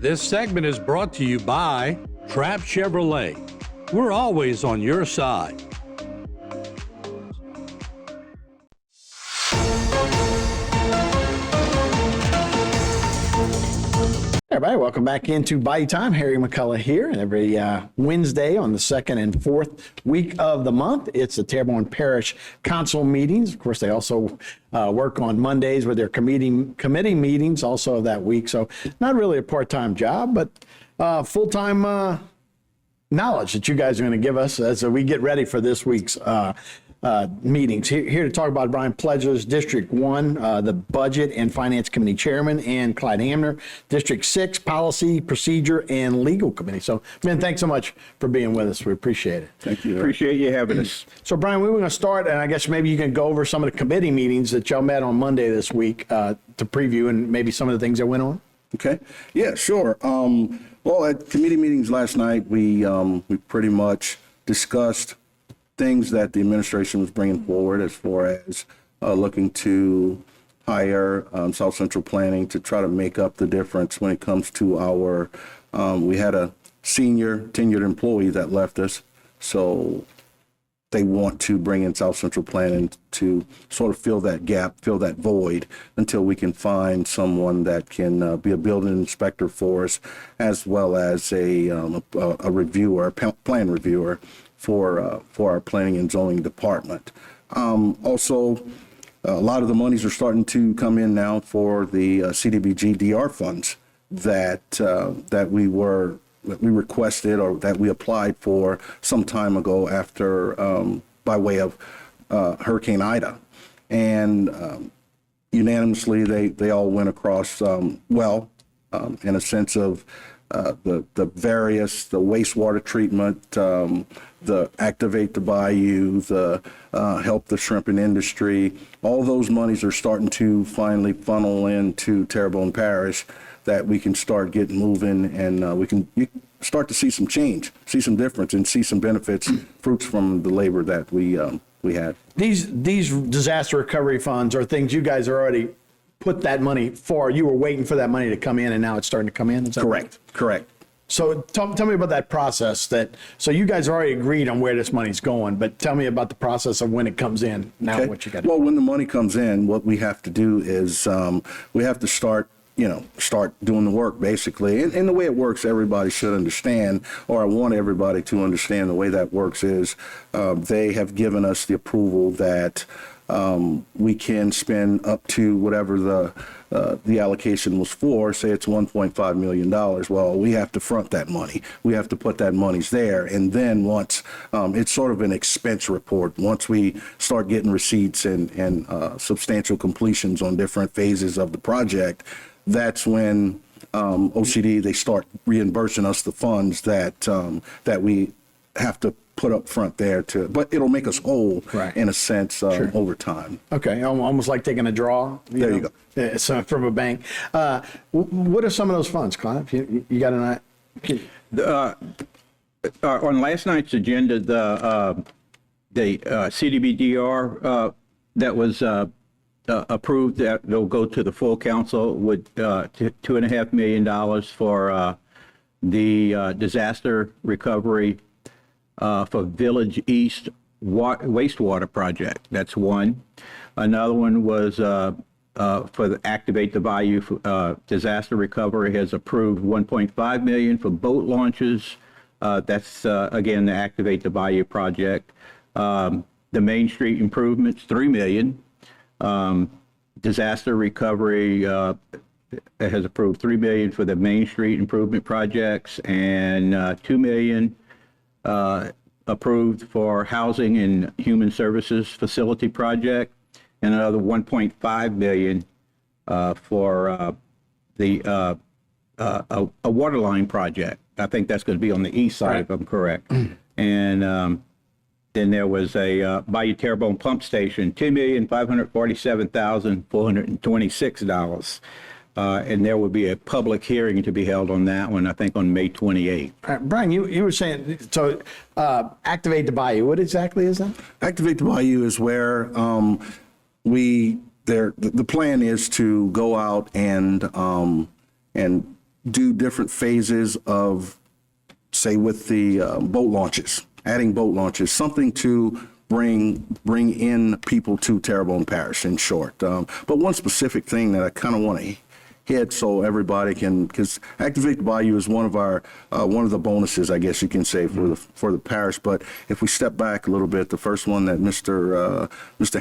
This segment is brought to you by Trapp Chevrolet. We're always on your side. Everybody, welcome back into Bayou Time. Harry McCullough here, and every Wednesday on the second and fourth week of the month, it's the Terrebonne Parish Council meetings. Of course, they also work on Mondays with their committee meetings also that week. So not really a part-time job, but full-time knowledge that you guys are going to give us as we get ready for this week's meetings. Here to talk about Brian Pledger's District 1, the Budget and Finance Committee Chairman, and Clyde Hamner, District 6, Policy, Procedure, and Legal Committee. So, Ben, thanks so much for being with us. We appreciate it. Thank you. Appreciate you having us. So, Brian, we were going to start, and I guess maybe you can go over some of the committee meetings that y'all met on Monday this week to preview and maybe some of the things that went on. Okay. Yeah, sure. Well, at committee meetings last night, we pretty much discussed things that the administration was bringing forward as far as looking to hire South Central Planning to try to make up the difference when it comes to our, we had a senior tenured employee that left us, so they want to bring in South Central Planning to sort of fill that gap, fill that void until we can find someone that can be a building inspector for us, as well as a reviewer, a plan reviewer for our planning and zoning department. Also, a lot of the monies are starting to come in now for the CDBG DR funds that we requested or that we applied for some time ago after by way of Hurricane Ida, and unanimously they all went across well, in a sense of the wastewater treatment, the Activate the Bayou, the help the shrimping industry. All those monies are starting to finally funnel into Terrebonne Parish, that we can start getting moving, and we can start to see some change, see some difference, and see some benefits, fruits from the labor that we had. These disaster recovery funds are things you guys are already put that money for. You were waiting for that money to come in, and now it's starting to come in. Is that correct? Right? Correct. So tell me about that process. So you guys already agreed on where this money's going, but tell me about the process of when it comes in. Now, okay. What you got to do. Well, when the money comes in, what we have to do is we have to start doing the work, basically. And the way it works, everybody should understand, or I want everybody to understand the way that works is they have given us the approval that we can spend up to whatever the allocation was for. Say it's $1.5 million. Well, we have to front that money. We have to put that money's there. And then once it's sort of an expense report, once we start getting receipts and substantial completions on different phases of the project, that's when OCD, they start reimbursing us the funds that we have to put up front there but it'll make us whole, right, in a sense, sure, over time. Okay, almost like taking a draw. You go. It's from a bank. What are some of those funds, Clive? You got an idea? On last night's agenda, the CDBDR that was approved, that will go to the full council with $2.5 million for the disaster recovery for Village East wastewater project. That's one. Another one was for the Activate the Bayou disaster recovery, has approved $1.5 million for boat launches. That's again the Activate the Bayou project. The Main Street improvements, $3 million. Disaster recovery has approved $3 million for the Main Street improvement projects, and $2 million approved for housing and human services facility project, and another $1.5 million for a water line project. I think that's going to be on the east side, right, if I'm correct. And then there was a Bayou Terrebonne pump station, $2,547,426. And there will be a public hearing to be held on that one, I think on May 28th. Brian, you were saying, so Activate the Bayou, what exactly is that? Activate the Bayou is where the plan is to go out and do different phases of, say, with the boat launches, adding boat launches, something to bring in people to Terrebonne Parish, in short. But one specific thing that I kind of want to hit so everybody can, because Activate the Bayou is one of the bonuses, I guess you can say, for the parish. But if we step back a little bit, the first one that Mr.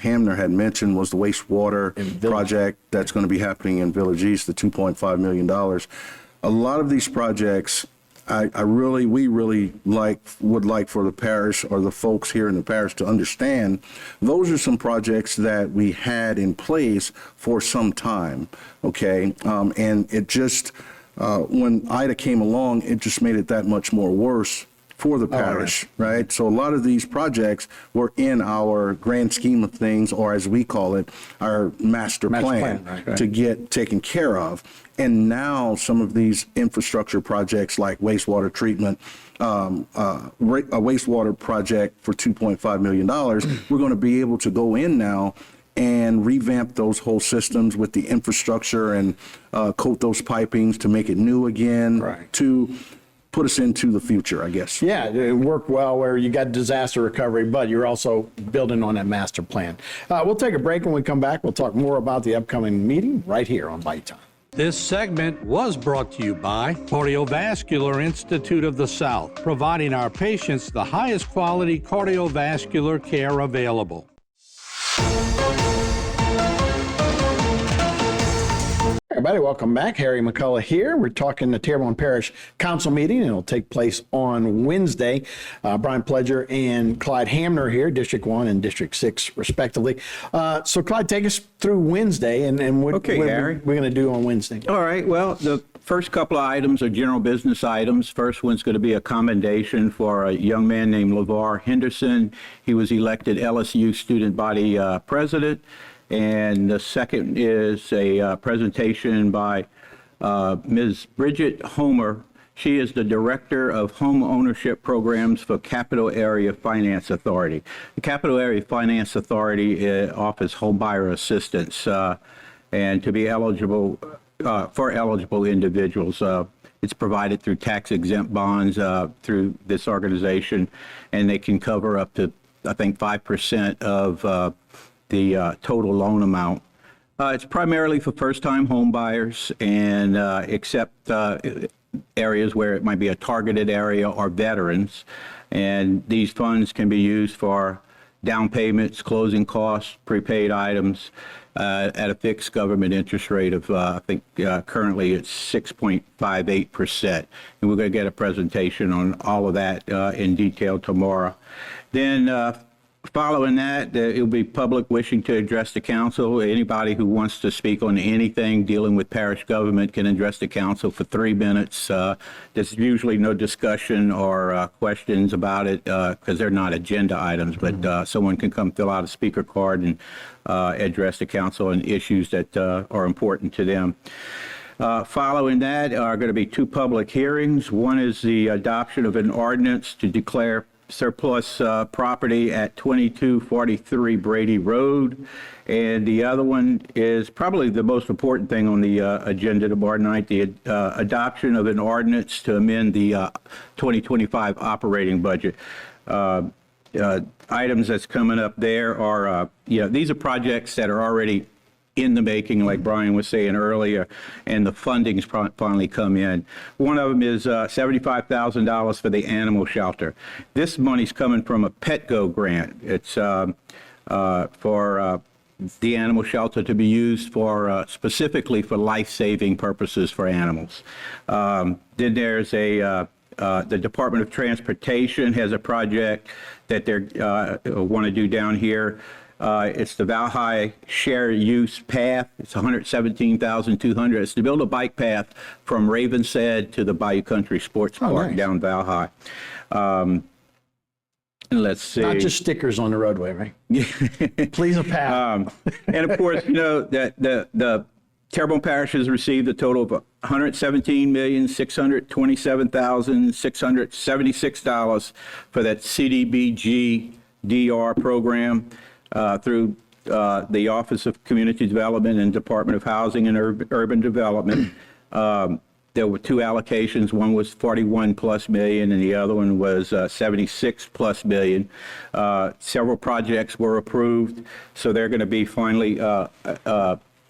Hamner had mentioned was the wastewater project that's going to be happening in Village East, the $2.5 million. A lot of these projects, we really would like for the parish, or the folks here in the parish, to understand those are some projects that we had in place for some time, okay? And it just, when Ida came along, it just made it that much more worse for the parish, right? So a lot of these projects were in our grand scheme of things, or as we call it, our master plan, right. to get taken care of. And now some of these infrastructure projects like wastewater treatment, a wastewater project for $2.5 million, we're going to be able to go in now and revamp those whole systems with the infrastructure and coat those pipings to make it new again, to put us into the future, I guess. Yeah, it worked well where you got disaster recovery, but you're also building on that master plan. We'll take a break. When we come back, we'll talk more about the upcoming meeting right here on Bayou Time. This segment was brought to you by Cardiovascular Institute of the South, providing our patients the highest quality cardiovascular care available. Everybody, welcome back. Harry McCullough here. We're talking the Terrebonne Parish Council meeting, and it'll take place on Wednesday. Brian Pledger and Clyde Hamner here, District 1 and District 6, respectively. So, Clyde, take us through Wednesday, and what we're going to do on Wednesday. All right. Well, the first couple of items are general business items. First one's going to be a commendation for a young man named LeVar Henderson. He was elected LSU Student Body President. And the second is a presentation by Ms. Bridget Houma. She is the Director of Home Ownership Programs for Capital Area Finance Authority. The Capital Area Finance Authority offers home buyer assistance and to be eligible for eligible individuals. It's provided through tax-exempt bonds through this organization, and they can cover up to, I think, 5% of the total loan amount. It's primarily for first-time home buyers, and except areas where it might be a targeted area or veterans. And these funds can be used for down payments, closing costs, prepaid items at a fixed government interest rate of, I think currently it's 6.58%. And we're going to get a presentation on all of that in detail tomorrow. Then following that, it'll be public wishing to address the council. Anybody who wants to speak on anything dealing with parish government can address the council for 3 minutes. There's usually no discussion or questions about it because they're not agenda items, but someone can come fill out a speaker card and address the council on issues that are important to them. Following that are going to be 2 public hearings. One is the adoption of an ordinance to declare surplus property at 2243 Brady Road. And the other one is probably the most important thing on the agenda tomorrow night, the adoption of an ordinance to amend the 2025 operating budget. Items that's coming up there are, these are projects that are already in the making, like Brian was saying earlier, and the funding's finally come in. One of them is $75,000 for the animal shelter. This money's coming from a PetGo grant. It's for the animal shelter to be used for specifically for life-saving purposes for animals. Then there's the Department of Transportation has a project that they want to do down here. It's the Valhalla Share Use Path. It's $117,200. It's to build a bike path from Ravenshead to the Bayou Country Sports Park down Valhalla. Let's see. Not just stickers on the roadway, right? Please a path. And of course, that the Terrebonne Parish has received a total of $117,627,676 for that CDBG DR program. Through the Office of Community Development and Department of Housing and Urban Development. There were two allocations. One was 41 plus million, and the other one was 76 plus million. Several projects were approved, so they're going to be finally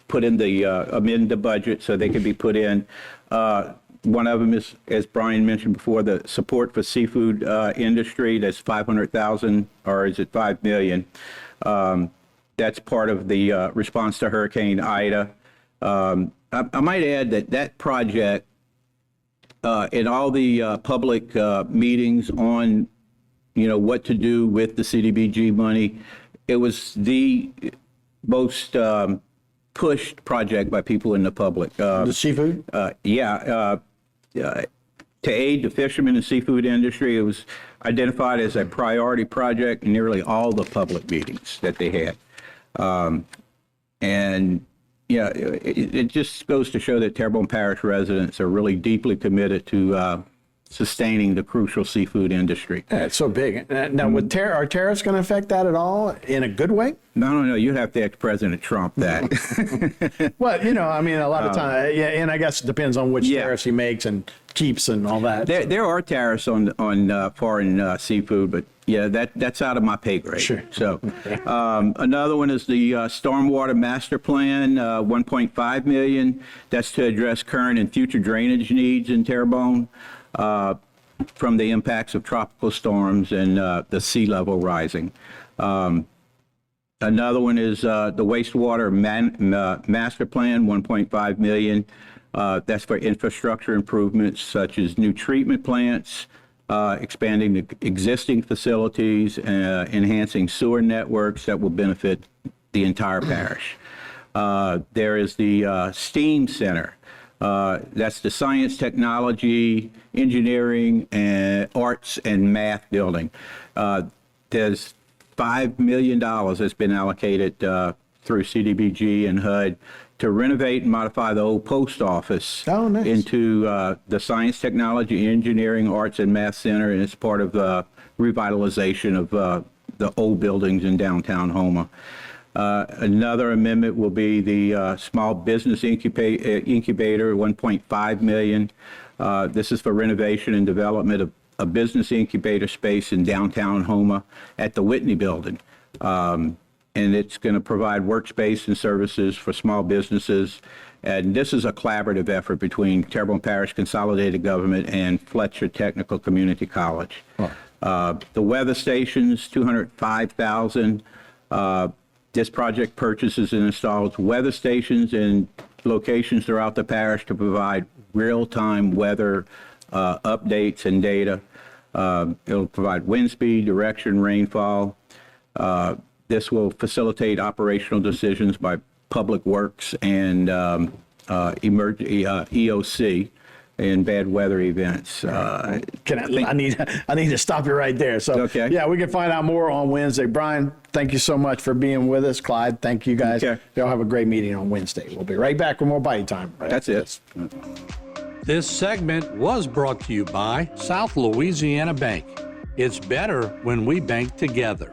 put in the amend the budget so they can be put in. One of them is, as Brian mentioned before, the support for seafood industry. That's 500,000, or is it 5 million? That's part of the response to Hurricane Ida. I might add that project, in all the public meetings on, what to do with the CDBG money, it was the most pushed project by people in the public. The seafood? To aid the fishermen and seafood industry, it was identified as a priority project in nearly all the public meetings that they had. It just goes to show that Terrebonne Parish residents are really deeply committed to sustaining the crucial seafood industry. Yeah, it's so big. Now, are tariffs going to affect that at all in a good way? No. You'd have to ask President Trump that. Well, a lot of time, and I guess it depends on which tariffs he makes and keeps and all that. There are tariffs on foreign seafood, but that's out of my pay grade. Sure. So, another one is the Stormwater Master Plan, 1.5 million. That's to address current and future drainage needs in Terrebonne from the impacts of tropical storms and the sea level rising. Another one is the Wastewater Master Plan, 1.5 million. That's for infrastructure improvements such as new treatment plants, expanding the existing facilities, enhancing sewer networks that will benefit the entire parish. There is the STEAM Center. That's the Science, Technology, Engineering, and Arts and Math building. There's $5 million that's been allocated through CDBG and HUD to renovate and modify the old post office into the Science, Technology, Engineering, Arts, and Math Center, and it's part of the revitalization of the old buildings in downtown Houma. Another amendment will be the Small Business Incubator, 1.5 million. This is for renovation and development of a business incubator space in downtown Houma at the Whitney Building. And it's going to provide workspace and services for small businesses. And this is a collaborative effort between Terrebonne Parish Consolidated Government and Fletcher Technical Community College. The weather stations, 205,000. This project purchases and installs weather stations in locations throughout the parish to provide real-time weather updates and data. It'll provide wind speed, direction, rainfall. This will facilitate operational decisions by Public Works and EOC in bad weather events. I need to stop you right there. So, okay. Yeah, we can find out more on Wednesday. Brian, thank you so much for being with us. Clyde, thank you guys. Okay. Y'all have a great meeting on Wednesday. We'll be right back with more Bayou Time. That's it. This segment was brought to you by South Louisiana Bank. It's better when we bank together.